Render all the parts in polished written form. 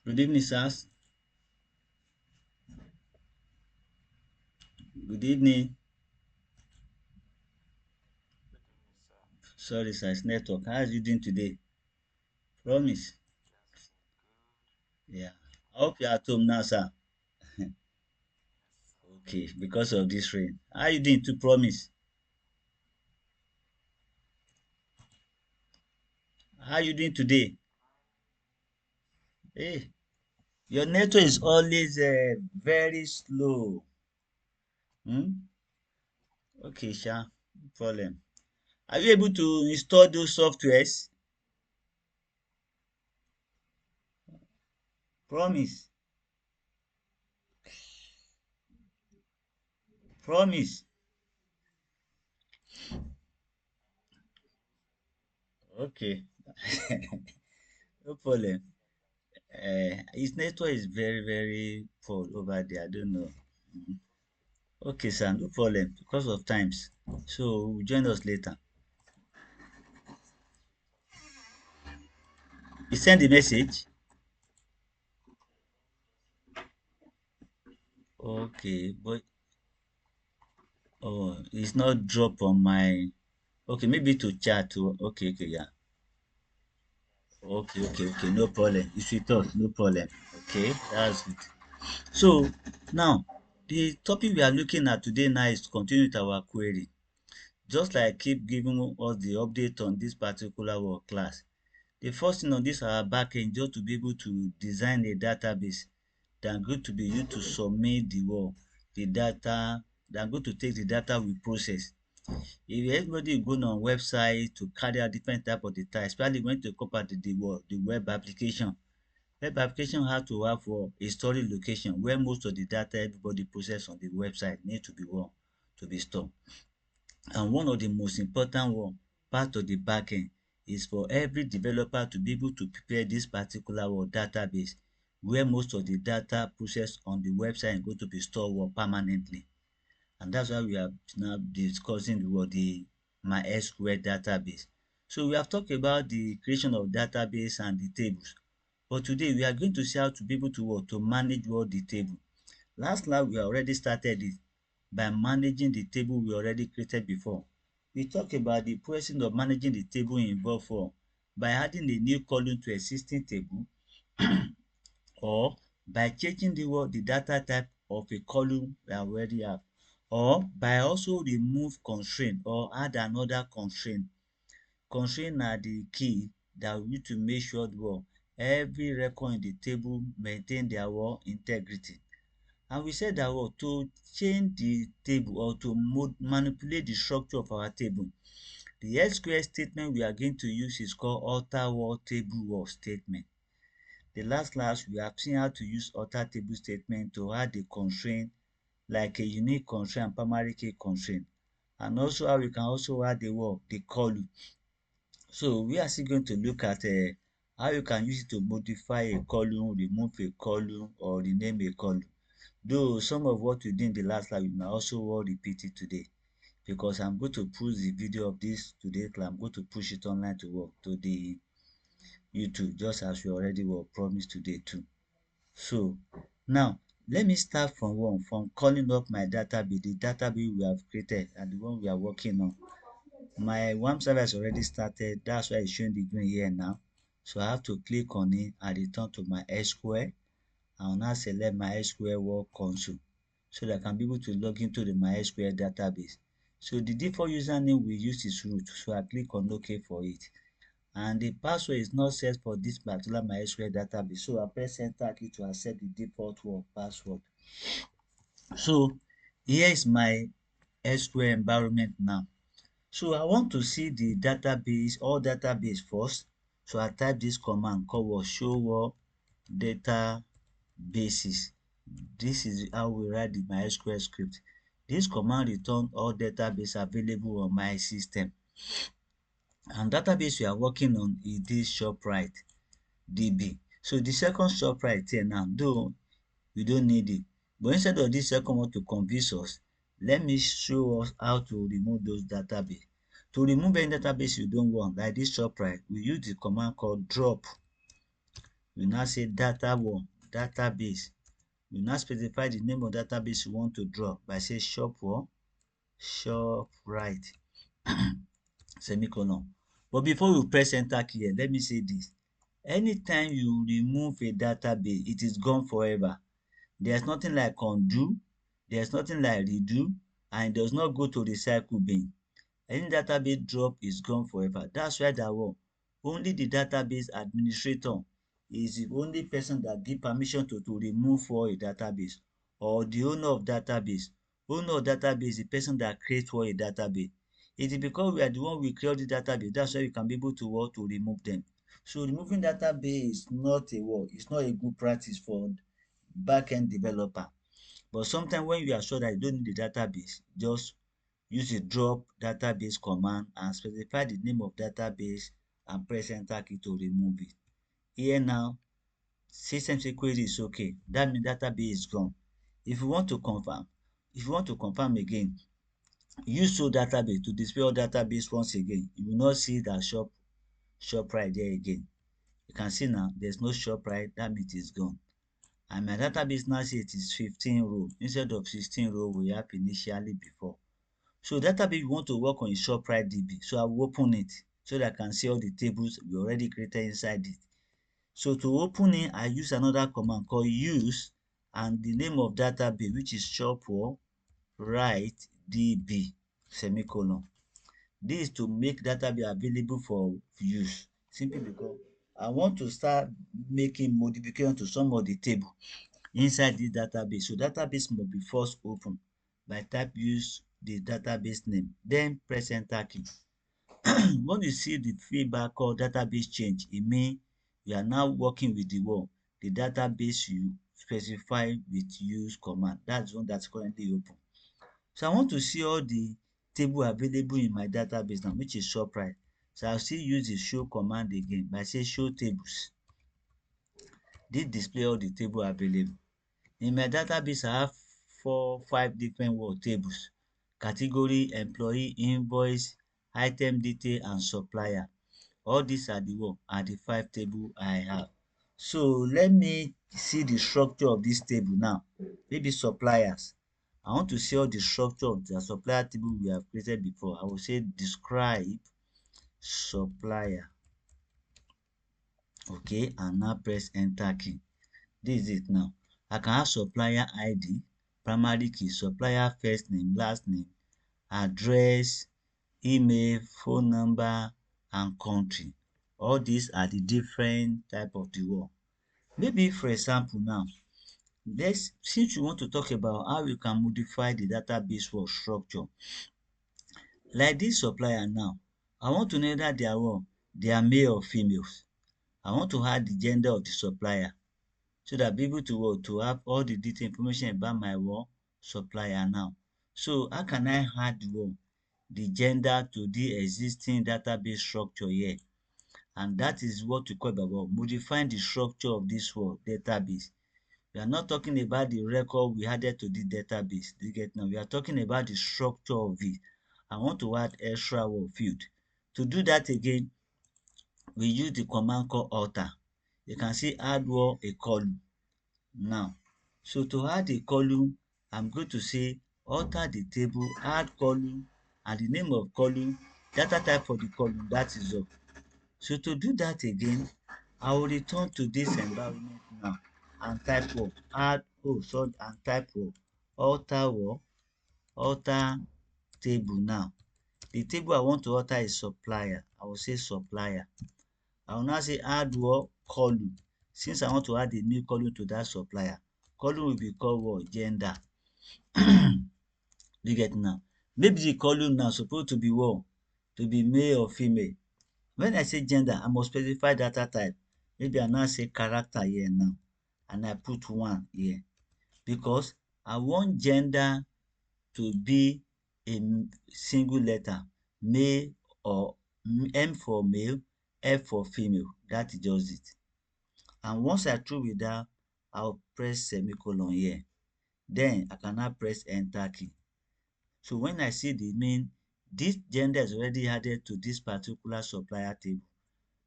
Good evening, sirs. Good evening. Sorry, sir, it's network. How are you doing today? Promise. Yeah. I hope you're at home now, sir. Okay, because of this rain. How are you doing to promise? How are you doing today? Hey, your network is always very slow. Hmm? Okay, sure. No problem. Are you able to install those softwares? Promise. Promise. Okay. No problem. His network is very, very poor over there. I don't know. Mhm. Okay, sir, no problem because of times. So join us later. You send the message. Okay, but oh, it's not drop on my. Okay, maybe to chat. Okay, okay, yeah. Okay, no problem. It's with us, no problem. Okay, that's it. So now the topic we are looking at today now is to continue with our query. Just like keep giving us the update on this particular work class. The first thing on this our backend just to be able to design a database that are going to be used to submit the data that are going to take the data we process. If everybody is going on website to carry out different type of data, especially when to come out the web application. Web application have to have for a storage location where most of the data everybody process on the website need to be stored. And one of the most important part of the backend is for every developer to be able to prepare this particular database where most of the data processed on the website is going to be stored permanently. And that's why we are now discussing the mysql database. So we have talked about the creation of database and the tables, but today we are going to see how to be able to to manage the table. Last class we already started it by managing the table we already created before. We talk about the process of managing the table involved for by adding a new column to existing table or by changing the data type of a column that we already have, or by also remove constraint or add another constraint. Constraint na the key that we need to make sure every record in the table maintain their integrity. And we said that to change the table or to manipulate the structure of our table, the SQL statement we are going to use is called alter table statement. The last class we have seen how to use alter table statement to add a constraint like a unique constraint and primary key constraint, and also how we can also add the column. So we are still going to look at how you can use it to modify a column, remove a column, or rename a column. Though some of what we did in the last class we might also repeat it today, because I'm going to push the video of this today class. I'm going to push it online to the YouTube, just as we already were promised today too. So now let me start from calling up my database, the database we have created and the one we are working on. My WAMP server has already started. That's why it's showing the green here now. So I have to click on it and return to my SQL. I will now select my SQL Work Console so that I can be able to log into the MySQL database. So the default username we use is root. So I click on OK for it. And the password is not set for this particular MySQL database. So I press enter key to accept the default password. So here is my SQL environment now. So I want to see the database, all database first. So I type this command called show databases. This is how we write the MySQL script. This command return all database available on my system. And database we are working on is this ShopRite DB. So the second ShopRite here now, though we don't need it, but instead of this second one to confuse us, let me show us how to remove those database. To remove any database you don't want, like this ShopRite, we use the command called drop. We now say data one, database. We now specify the name of database you want to draw by say shop one, shop right, semicolon. But before you press enter key here, let me say this. Anytime you remove a database, it is gone forever. There's nothing like undo, there's nothing like redo, and it does not go to recycle bin. Any database drop is gone forever. That's why that one, only the database administrator is the only person that give permission to remove for a database, or the owner of database. Owner of database is the person that create for a database. It is because we are the one we create the database, that's why we can be able to what to remove them. So removing database is not a what, it's not a good practice for backend developer. But sometimes when you are sure that you don't need the database, just use the drop database command and specify the name of database and press enter key to remove it. Here now, system say query is okay. That means database is gone. If you want to confirm, if you want to confirm again, use show database to display all database once again. You will not see that shop right there again. You can see now there's no shop right, that means it's gone. And my database now say it is 15 row instead of 16 row we have initially before. So database we want to work on is ShopRite DB. So I will open it so that I can see all the tables we already created inside it. So to open it, I use another command called use and the name of database, which is ShopRite DB semicolon. This is to make database available for use, simply because I want to start making modification to some of the table inside this database. So database must be first open by type use the database name, then press enter key. When you see the feedback called database change, it means you are now working with the one, the database you specify with use command. That's the one that's currently open. So I want to see all the table available in my database now, which is ShopRite. So I'll still use the show command again by say show tables. This display all the table available. In my database, I have 5 different word tables: category, employee, invoice, item detail, and supplier. All these are the 5 table I have. So let me see the structure of this table now. Maybe suppliers. I want to see all the structure of the supplier table we have created before. I will say describe supplier. Okay, and now press enter key. This is it now. I can have supplier ID, primary key, supplier first name, last name, address, email, phone number, and country. All these are the different type of the work. Maybe for example now, since you want to talk about how you can modify the database work structure, like this supplier now, I want to know that they are male or females. I want to add the gender of the supplier, so that I'll be able to have all the detailed information about my supplier now. So how can I add the gender to the existing database structure here? And that is what we call about modifying the structure of this database. We are not talking about the record we added to the database. Do you get now? We are talking about the structure of it. I want to add extra field. To do that again, we use the command called alter. You can see add a column. Now, so to add a column, I'm going to say alter the table, add column, and the name of column, data type for the column, that is all. So to do that again, I will return to this environment now and type and type alter table now. The table I want to alter is supplier. I will say supplier. I will now say add column. Since I want to add a new column to that supplier, column will be called gender. You get now? Maybe the column now supposed to be to be male or female. When I say gender, I must specify data type. Maybe I now say character here now, and I put 1 here, because I want gender to be a single letter, male or M for male, F for female. That is just it. And once I through with that, I'll press semicolon here. Then I can now press enter key. So when I see this gender is already added to this particular supplier table.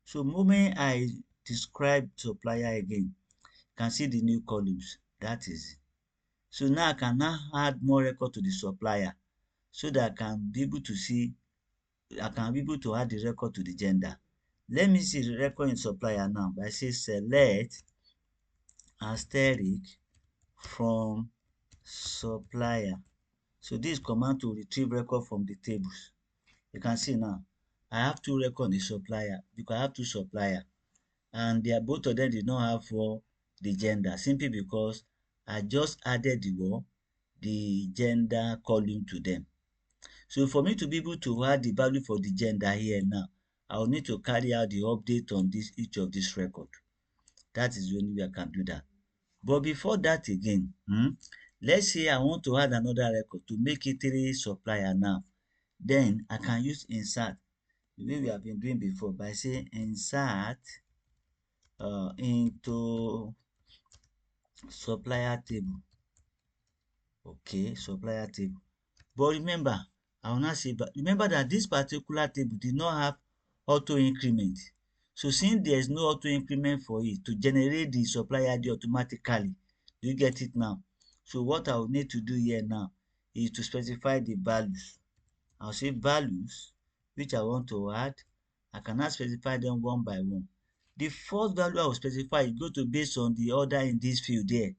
So moment I describe supplier again. You can see the new columns. That is it. So now I can now add more record to the supplier so that I can be able to see, I can be able to add the record to the gender. Let me see the record in supplier now by say select asterisk from supplier. So this command to retrieve record from the tables. You can see now I have two records in supplier because I have two supplier, and they are both of them did not have for the gender simply because I just added the gender column to them. So for me to be able to add the value for the gender here now, I will need to carry out the update on this each of this record. That is the only way I can do that. But before that again, let's say I want to add another record to make it 3 supplier now. Then I can use insert the way we have been doing before by saying insert into supplier table. Okay, supplier table. But remember, I will not say, but remember that this particular table did not have auto increment. So since there is no auto increment for it to generate the supplier ID automatically, do you get it now? So what I will need to do here now is to specify the values. I'll say values which I want to add. I can now specify them one by one. The first value I will specify is going to be based on the order in this field there.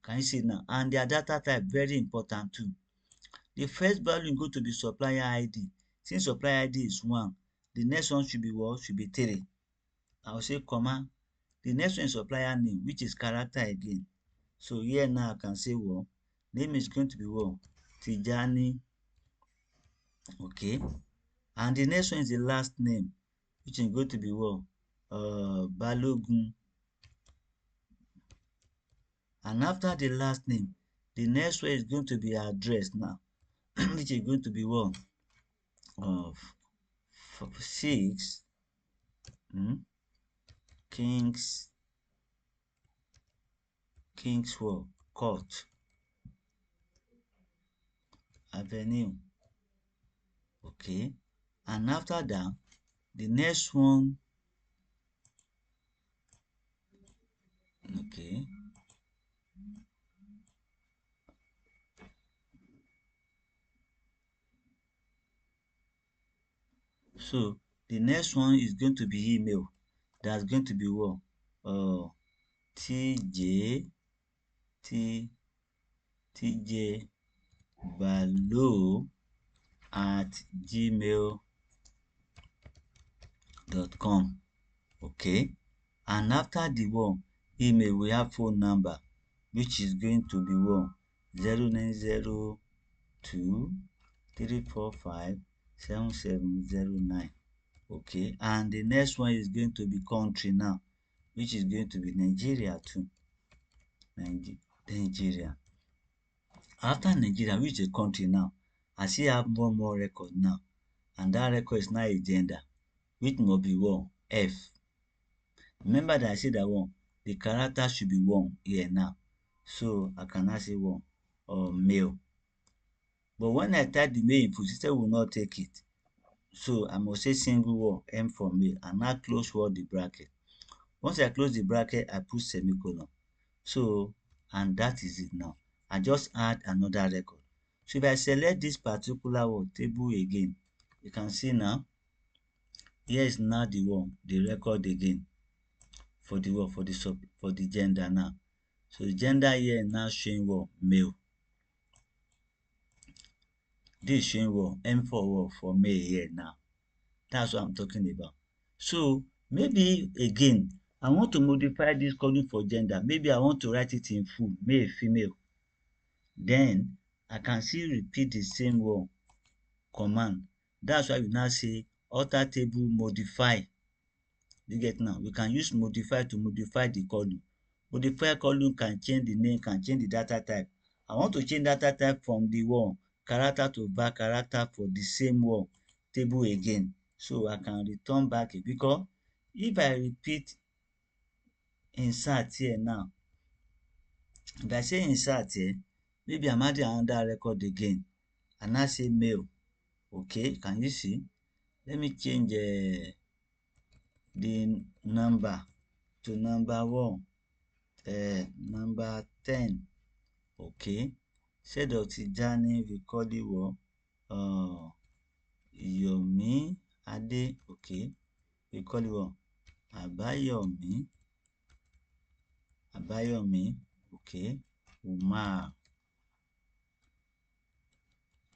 Can you see now? And their data type very important too. The first value is going to be supplier ID. Since supplier ID is 1, the next one should be what? Should be 3. I will say comma. The next one is supplier name, which is character again. So here now I can say what? Name is going to be what? Tijani. Okay. And the next one is the last name, which is going to be what? Balogun. And after the last name, the next one is going to be address now, which is going to be what? 6 Kings Court Avenue. Okay. And after that, the next one, okay. So the next one is going to be email. That's going to be what? TJ Balo at gmail.com. Okay. And after the one email, we have phone number, which is going to be what? 0902-345-7709. Okay. And the next one is going to be country now, which is going to be Nigeria too. Nigeria. After Nigeria, which is a country now, I still have one more record now, and that record is now a gender, which must be what? F. Remember that I said that one, the character should be 1 here now. So I can now say 1 or male. But when I type the male input, system will not take it. So I must say single one, M for male, and now close the bracket. Once I close the bracket, I put semicolon. So, and that is it now. I just add another record. So if I select this particular table again, you can see now, here is now the record again for the for the gender now. So the gender here now showing male. This is showing M for male here now. That's what I'm talking about. So maybe again, I want to modify this column for gender. Maybe I want to write it in full, male, female. Then I can still repeat the same command. That's why we now say alter table modify. You get now? We can use modify to modify the column. Modify column can change the name, can change the data type. I want to change data type from the character to back character for the same table again. So I can return back it, because if I repeat insert here now, if I say insert here, maybe I'm adding another record again, and I say male. Okay, can you see? Let me change the number. to number 1, number 10. Okay, ṣẹ́dọ̀ Tijani we call it what? Yomi Ade. Okay, we call it what? Abayomi. Okay, Umar.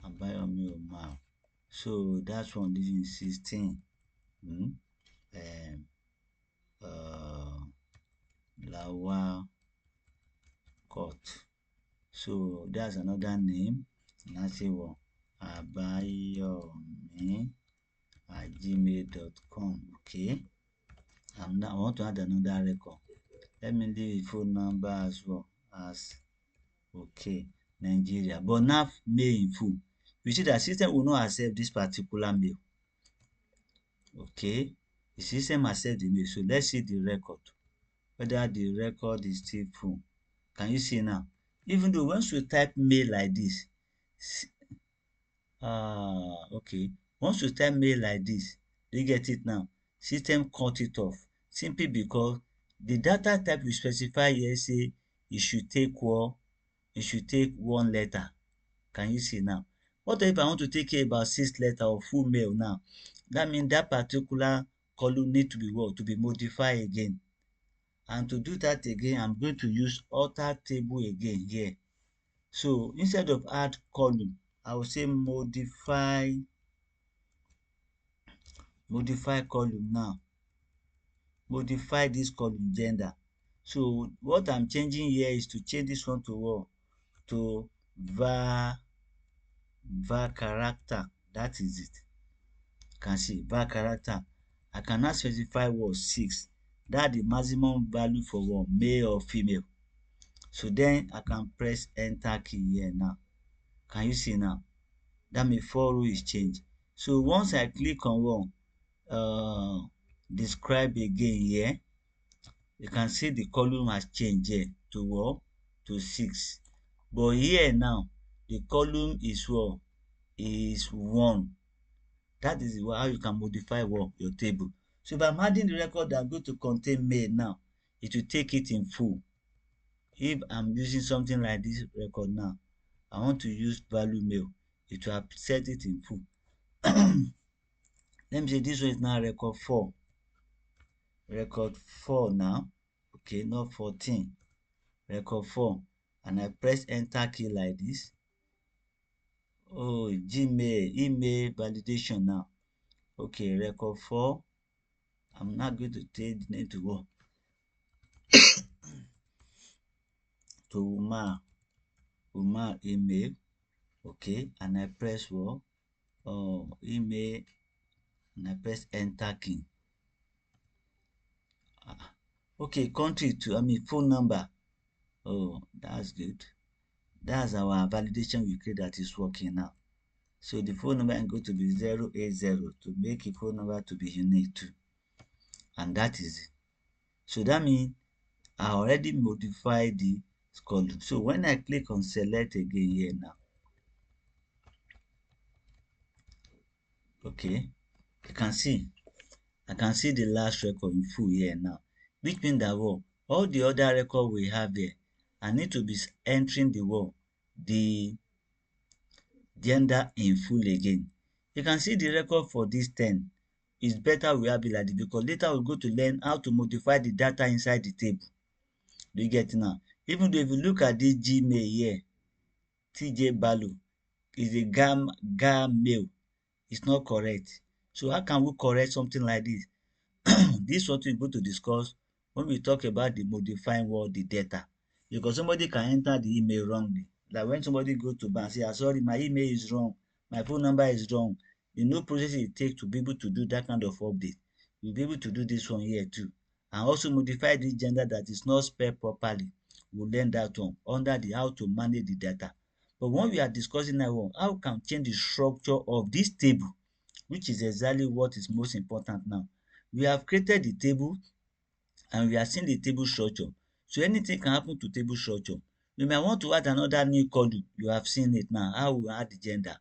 Abayomi Umar. So that's one leaving 16. Um, Lawal Court. So that's another name. And I say what? Abayomi@gmail.com. Okay. And now I want to add another record. Let me leave a phone number as well as okay, Nigeria. But now mail in full. You see that system will not accept this particular mail. Okay, the system accept the mail. So let's see the record. Whether the record is still full. Can you see now? Even though once you type mail like this, okay, once you type mail like this, you get it now. System cut it off simply because the data type you specify here say it should take one letter. Can you see now? What if I want to take care about 6 letter or full mail now? That means that particular column need to be what? To be modified again. And to do that again, I'm going to use alter table again here. So instead of add column, I will say modify column now. Modify this column gender. So what I'm changing here is to change this one to what? To var character. That is it. You can see var character. I can now specify what? 6. That's the maximum value for what? Male or female. So then I can press enter key here now. Can you see now? That means 4 row is changed. So once I click on one, describe again here, you can see the column has changed here to what? To 6. But here now, the column is what? Is 1. That is how you can modify what? Your table. So if I'm adding the record that going to contain mail now, it will take it in full. If I'm using something like this record now, I want to use value mail, it will set it in full. Let me say this one is now record 4. Record 4 now. Okay, not 14. Record 4. And I press enter key like this. Oh, Gmail, email validation now. Okay, record 4. I'm not going to take the name to what? To Umar email. Okay, and I press what? Email, and I press enter key. Okay, country to phone number. Oh, that's good. That's our validation we create that is working now. So the phone number is going to be 080 to make a phone number to be unique too. And that is it. So that means I already modified the column. So when I click on select again here now, okay, I can see the last record in full here now, which means that what? All the other record we have here, I need to be entering the what? The gender in full again. You can see the record for this 10. It's better we have it like this because later we'll go to learn how to modify the data inside the table. Do you get it now? Even though if you look at this Gmail here, TJ Balu is a gar male. It's not correct. So how can we correct something like this? This is what we're going to discuss when we talk about the modifying word the data. Because somebody can enter the email wrongly. Like when somebody goes to bank and say, sorry, my email is wrong, my phone number is wrong. The new process it takes to be able to do that kind of update. You'll be able to do this one here too. And also modify this gender that is not spelled properly. We'll learn that one under the how to manage the data. But when we are discussing now, how we can change the structure of this table, which is exactly what is most important now. We have created the table and we are seeing the table structure. So anything can happen to table structure. You might want to add another new column. You have seen it now, how we add the gender.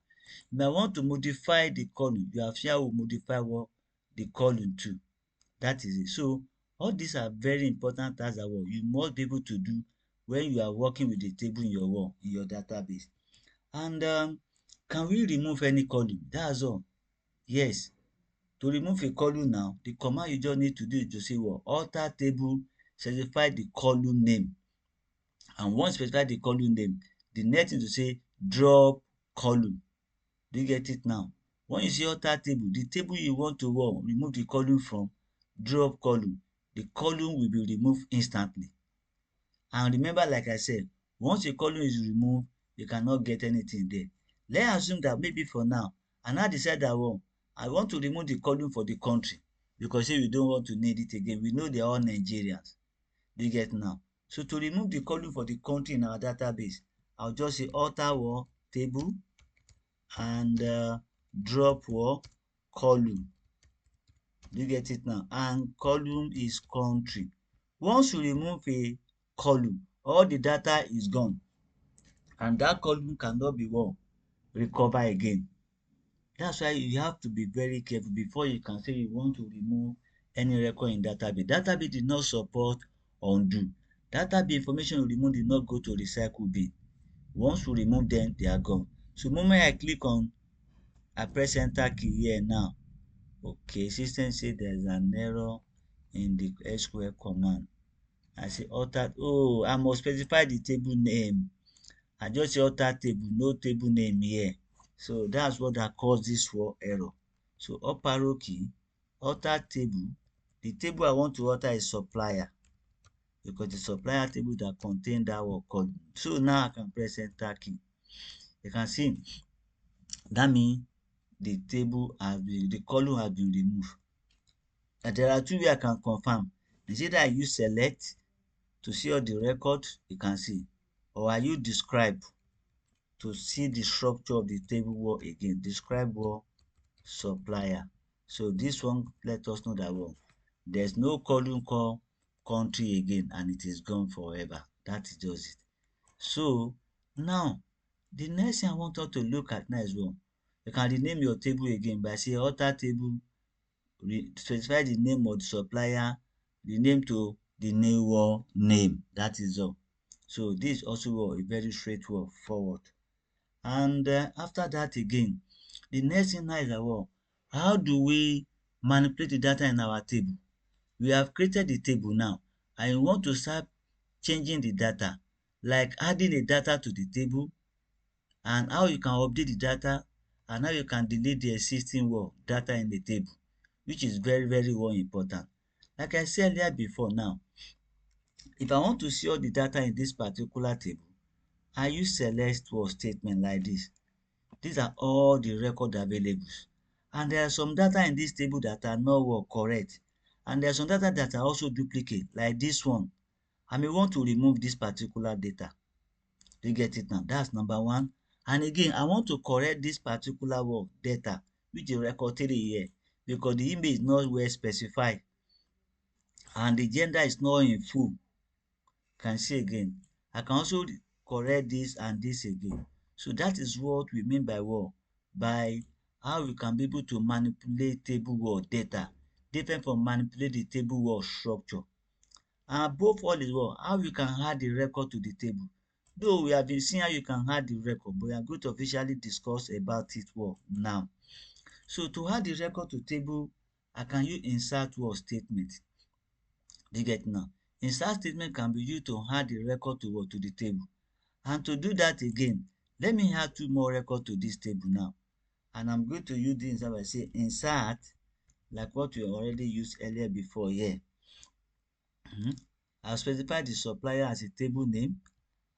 You might want to modify the column. You have seen how we modify what the column too. That is it. So All these are very important tasks that what you must be able to do when you are working with the table in your what in your database. And can we remove any column? That's all. Yes. To remove a column now, the command you just need to do is to say what alter table, specify the column name, and once you specify the column name, the next thing to say drop column. Do you get it now? When you say alter table, the table you want to remove the column from, drop column. The column will be removed instantly. And remember, like I said, once a column is removed, you cannot get anything there. Let's assume that maybe for now, I now decide that I want to remove the column for the country because say we don't want to need it again. We know they are all Nigerians. Do you get now? So to remove the column for the country in our database, I'll just say alter table and drop column. Do you get it now? And column is country. Once you remove a column, all the data is gone, and that column cannot be recover again. That's why you have to be very careful before you can say you want to remove any record in database. Database did not support undo. Database information you remove did not go to recycle bin. Once you remove them, they are gone. So the moment I click on, I press enter key here now. Okay, system say there is an error in the SQL command. I say alter. Oh, I must specify the table name. I just say alter table, no table name here. So that's what that caused this error. So up arrow key, alter table. The table I want to alter is supplier because the supplier table that contain that word column. So now I can press enter key. You can see that means the table has been, the column has been removed. And there are two ways I can confirm. Is either I use select to see all the record you can see, or I use describe to see the structure of the table again. Describe supplier. So this one let us know that there's no column called country again and it is gone forever. That is just it. So now the next thing I want us to look at now is you can rename your table again by saying alter table, specify the name of the supplier, the name to the new name. That is all. So this is also a very straightforward. And after that again, the next thing now is that how do we manipulate the data in our table? We have created the table now and you want to start changing the data, like adding a data to the table, and how you can update the data, and how you can delete the existing data in the table, which is very important. Like I said earlier before now, if I want to see all the data in this particular table, I use select statement like this. These are all the record available. And there are some data in this table that are not correct. And there are some data that are also duplicate, like this one. I may want to remove this particular data. Do you get it now? That's number one. And again, I want to correct this particular data, which is record 3 here, because the image is not well specified and the gender is not in full. Can see again. I can also correct this and this again. So that is what we mean by by how we can be able to manipulate table data, different from manipulate the table structure. And above all is how you can add the record to the table. Though we have been seeing how you can add the record, but we are going to officially discuss about it now. So to add the record to table, I can use insert statement. Do you get now? Insert statement can be used to add the record to the table. And to do that again, let me add two more records to this table now. And I'm going to use this by say insert, like what we already used earlier before here. I'll specify the supplier as a table name,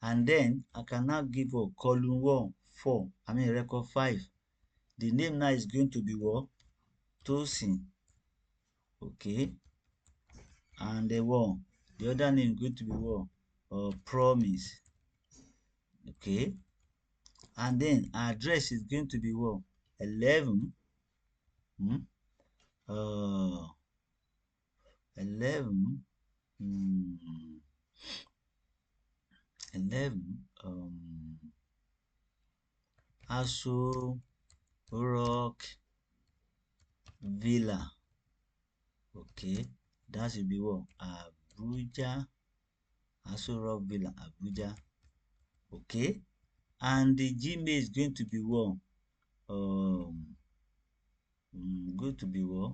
and then I can now give column 4, record 5. The name now is going to be Tosin. Okay. And the other name is going to be Promise. Okay. And then address is going to be 11 hmm, 11 hmm, 11 Aso Rock Villa. Okay, That should be what? Abuja, Aso Rock Villa, Abuja. Okay. And the Gmail is going to be what? Um, going to be what?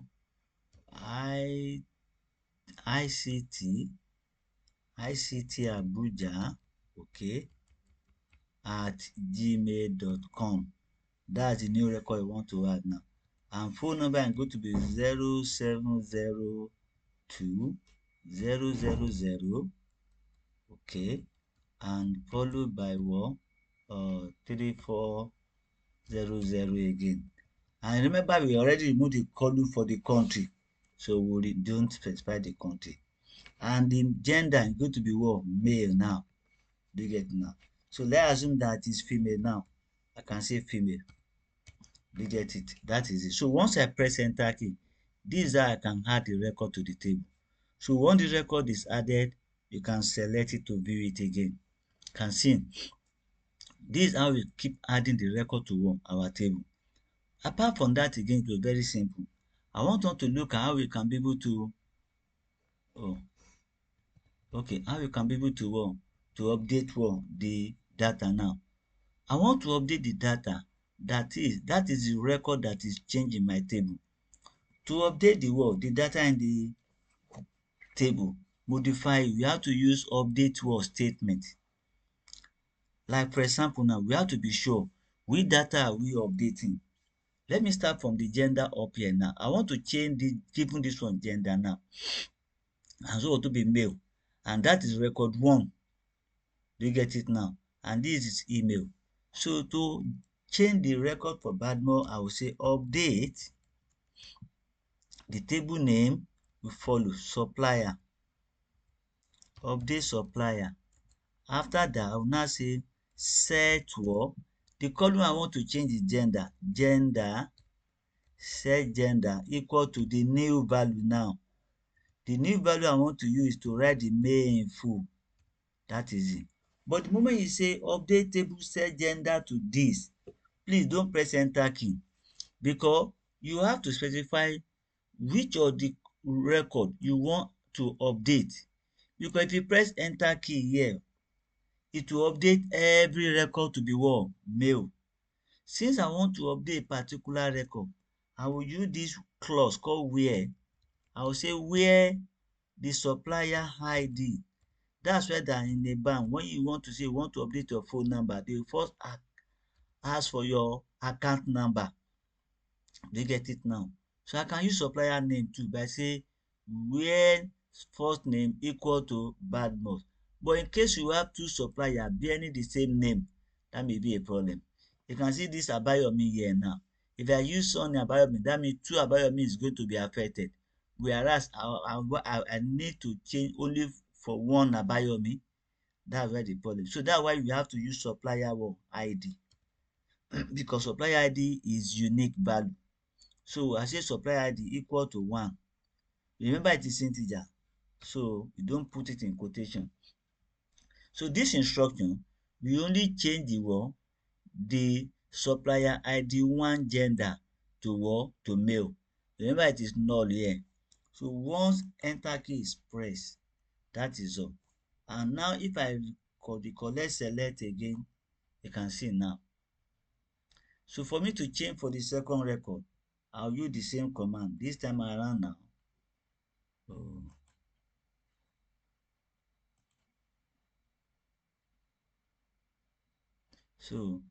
I ICT ICT Abuja. Okay. At gmail.com. That's the new record you want to add now. And phone number is going to be 0702 000, okay, and followed by what? 3400 again. And remember, we already removed the column for the country, so we don't specify the country. And the gender is going to be what? Male now. Do you get now? So let's assume that it's female now. I can say female. Do you get it? That is it. So once I press enter key, this is how I can add the record to the table. So once the record is added, you can select it to view it again. You can see this is how we keep adding the record to our table. Apart from that, again, it was very simple. I want us to look at how we can be able to oh okay, how we can be able to update the data now. I want to update the data, that is the record that is changed in my table. To update the data in the table, modify, we have to use update statement. Like for example now, we have to be sure which data are we updating. Let me start from the gender up here now. I want to change the given this one gender now, and so to be male, and that is record 1. Do you get it now? And this is email. So to change the record for Badmore, I will say update. The table name will follow supplier. Update supplier. After that, I will now say set what? The column I want to change is gender. Gender, set gender equal to the new value now. The new value I want to use to write the mail in full. That is it. But the moment you say update table set gender to this, please don't press enter key, because you have to specify which of the record you want to update. Because if you press enter key here, it will update every record to be what? Male. Since I want to update a particular record, I will use this clause called where. I will say where the supplier ID. That's why that in a bank, when you want to say you want to update your phone number, they will first ask for your account number. Do you get it now? So I can use supplier name too by say where first name equal to Badmus. But in case you have two supplier bearing the same name, that may be a problem. You can see this Abayomi here now. If I use Sonny Abayomi, that means two Abayomi is going to be affected. Whereas I need to change only for one Abayomi. That's why the problem. So that's why we have to use supplier ID. Because supplier ID is unique value. So I say supply ID equal to 1. Remember, it is integer, so you don't put it in quotation. So this instruction, we only change the supplier ID 1 gender to male. Remember, it is null here. So once enter key is pressed, that is all. And now if I collect select again, you can see now. So for me to change for the second record, I'll use the same command this time around now. Oh. So